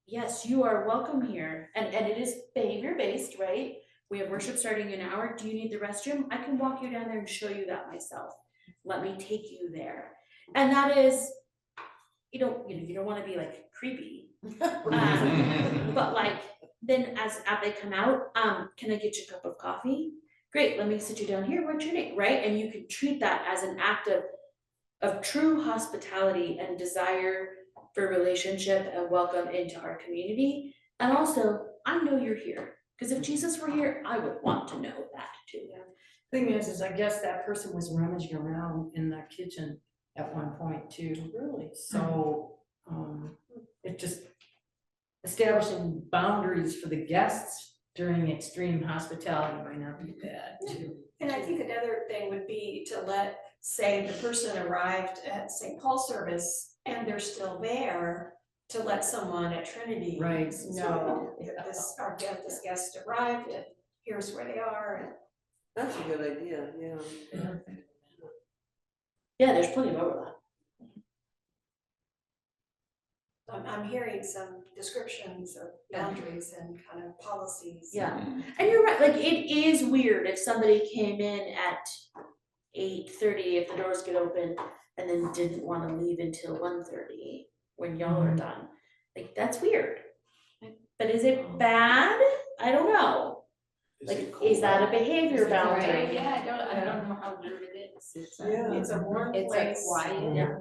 yes, you are welcome here, and it is behavior based, right? We have worship starting in an hour. Do you need the restroom? I can walk you down there and show you that myself. Let me take you there. And that is, you don't want to be like creepy. But like, then as they come out, can I get you a cup of coffee? Great, let me sit you down here, what's your name, right? And you can treat that as an act of true hospitality and desire for relationship and welcome into our community. And also, I know you're here, because if Jesus were here, I would want to know that too. Thing is I guess that person was rummaging around in the kitchen at one point too. Really? So, it just establishing boundaries for the guests during extreme hospitality might not be bad too. And I think another thing would be to let, say, the person arrived at St. Paul service and they're still there, to let someone at Trinity Right. know that this guest arrived and here's where they are. That's a good idea, yeah. Yeah, there's plenty of overlap. I'm hearing some descriptions of boundaries and kind of policies. Yeah, and you're right, like it is weird if somebody came in at 8:30, if the doors get open, and then didn't want to leave until 1:30 when y'all are done. Like, that's weird. But is it bad? I don't know. Like, is that a behavior boundary? Yeah, I don't know how weird it is. It's It's a warm it's place. a quiet, Yeah.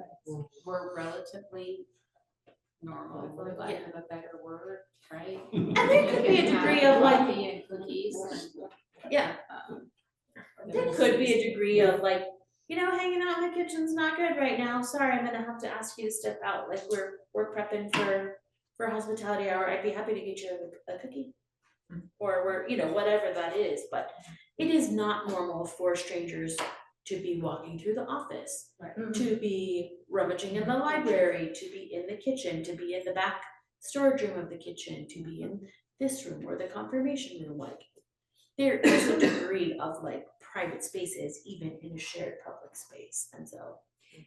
we're relatively normal, for lack of a better word, right? And there could be a degree of like, Coffee and cookies and, yeah, there could be a degree of like, hanging out in the kitchen's not good right now. Sorry, I'm gonna have to ask you to step out. Like we're prepping for hospitality hour. I'd be happy to get you a cookie. Or whatever that is, but it is not normal for strangers to be walking through the office, to be rummaging in the library, to be in the kitchen, to be in the back storage room of the kitchen, to be in this room or the confirmation room. Like there is a degree of like private spaces even in a shared public space. And so,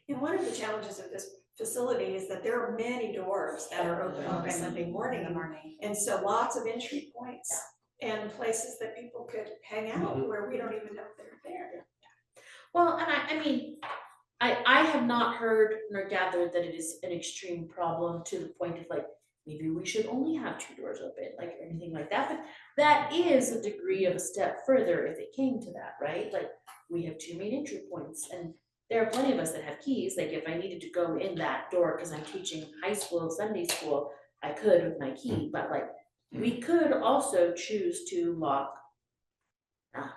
And one of the challenges of this facility is that there are many doors that are open on a Sunday morning. And so lots of entry points and places that people could hang out where we don't even know they're there. well, and I mean, I have not heard nor gathered that it is an extreme problem to the point of like, maybe we should only have 2 doors open, like or anything like that. But that is a degree of a step further if it came to that, right? Like we have 2 main entry points, and there are plenty of us that have keys. Like if I needed to go in that door because I'm teaching high school, Sunday school, I could with my key. But like we could also choose to lock.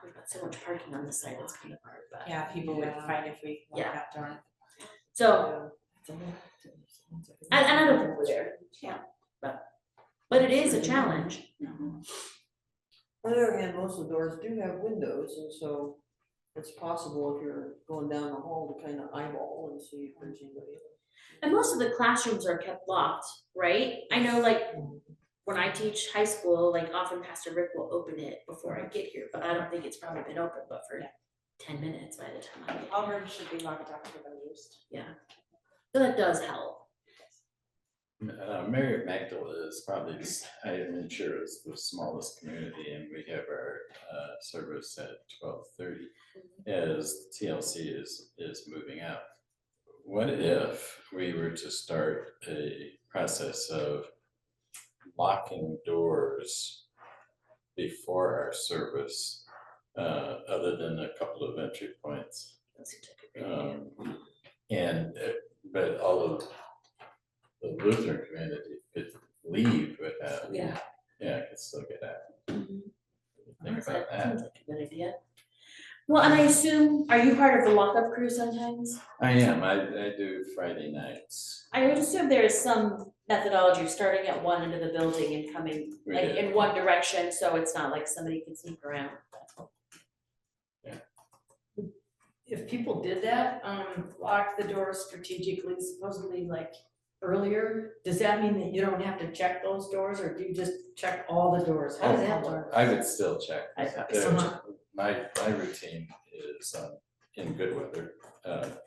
We've got so much parking on this side, it's kind of hard, but. yeah, people would fight if we lock Yeah. that door. So, and I don't think we're there. Yeah. But it is a challenge. On the other hand, most of the doors do have windows, and so it's possible if you're going down the hall to kind of eyeball and see if there's anybody. And most of the classrooms are kept locked, right? I know like when I teach high school, like often Pastor Rick will open it before I get here, but I don't think it's probably been open but for 10 minutes by the time I get here. All rooms should be locked up for them used. Yeah. So that does help. Mary Magdala is probably, I'm sure it's the smallest community, and we have our service at 12:30 as TLC is moving out. What if we were to start a process of locking doors before our service, other than a couple of entry points? That seems like a great idea. But all of the Lutheran community could leave without, Yeah. could still get out. Mhm. Think about that. Sounds like a good idea. Well, and I assume, are you part of the walk-up crew sometimes? I am, I do Friday nights. I would assume there is some methodology of starting at one end of the building and coming We like did. in one direction, so it's not like somebody can sneak around. If people did that, lock the doors strategically, supposedly like earlier, does that mean that you don't have to check those doors, or do you just check all the doors? How does that work? I would still check. Uh-huh. My routine is, in good weather,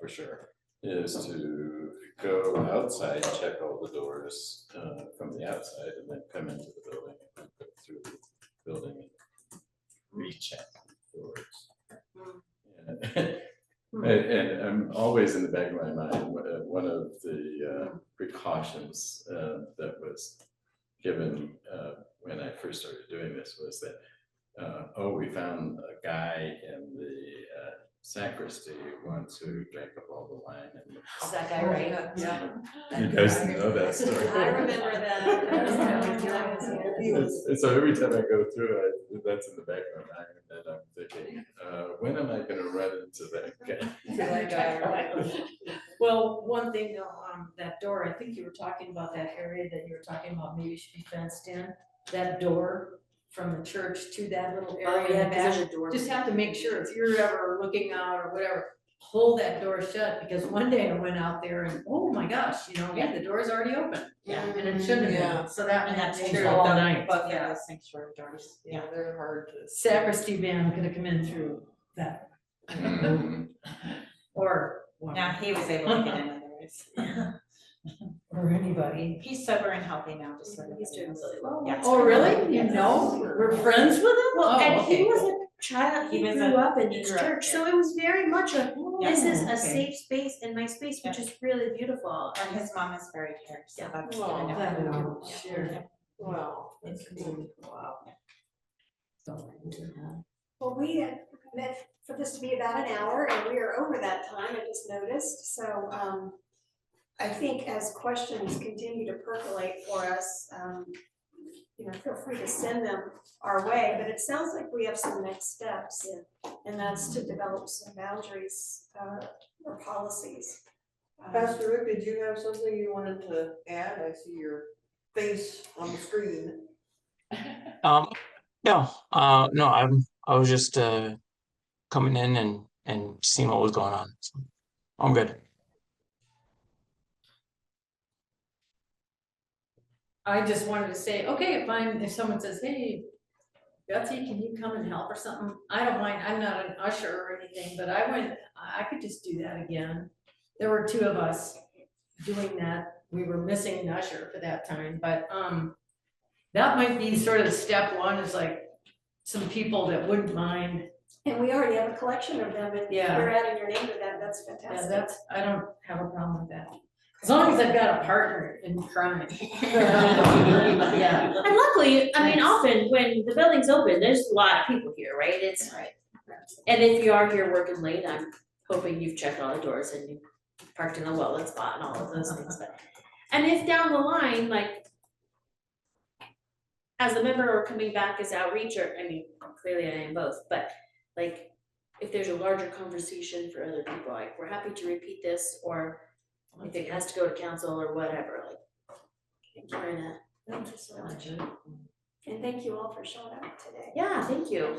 for sure, is to go outside, check all the doors, from the outside, and then come into the building and go through the building and recheck doors. Yeah. And I'm always in the back of my mind, one of the precautions that was given when I first started doing this was that, we found a guy in the sacristy once who drank up all the wine. And Is that guy right? Yeah. you guys know that story. I remember that. So every time I go through it, that's in the back of my mind, and I'm thinking, when am I gonna run into that guy? That guy. Well, one thing though, that door, I think you were talking about that area that you were talking about, maybe should be fenced in. That door from the church to that little area in the back. There's a door. Just have to make sure if you're ever looking out or whatever, hold that door shut, because one day I went out there and, oh my gosh, hey, the door's already open. Yeah. And it shouldn't have Yeah. been, so that. And that's made true, it all night. but Yeah. those sanctuary doors. Yeah, they're hard to. Sacristy band could have come in through that, Mm. or. Now, he was able to get in otherwise. Or anybody. He's sober and healthy now, just so. He's doing everybody really knows. well. Yeah. Oh, really? You know, we're friends with him? Well, Oh, and okay, he was cool. a child, he He was grew up in he this grew up church, there. so it was very much a, this is Oh, a okay. safe space in my space, which is really beautiful. And his mom is buried here, so Yeah. that's Well, kind of. that cool. know, sure. Yeah. Wow, that's cool. Wow. Well, we had meant for this to be about an hour and we are over that time, I just noticed, so, I think as questions continue to percolate for us, feel free to send them our way, but it sounds like we have some next steps. And that's to develop some boundaries, or policies. Pastor Rick, did you have something you wanted to add? I see your face on the screen. No, I was just coming in and seeing what was going on. So I'm good. I just wanted to say, okay, fine, if someone says, hey, Betsy, can you come and help or something? I don't mind, I'm not an usher or anything, but I could just do that again. There were two of us doing that. We were missing an usher for that time, but that might be sort of step one, is like some people that wouldn't mind. And we already have a collection of them, and Yeah. you're adding your name to that, that's Yeah, fantastic. I don't have a problem with that. As long as I've got a partner in crime. Yeah. And luckily, I mean, Thanks. often when the building's open, there's a lot of people here, right? It's, Right. and if you are here working late, I'm hoping you've checked all the doors and you parked in a well-lit spot and all of those things, but. And if down the line, like, as a member or coming back as outreach, or, I mean, clearly I am both, but like, if there's a larger conversation for other people, like, we're happy to repeat this, or if it has to go to council or whatever, like, thank you for that. Thank you so much. And thank you all for showing up today. Yeah, thank you.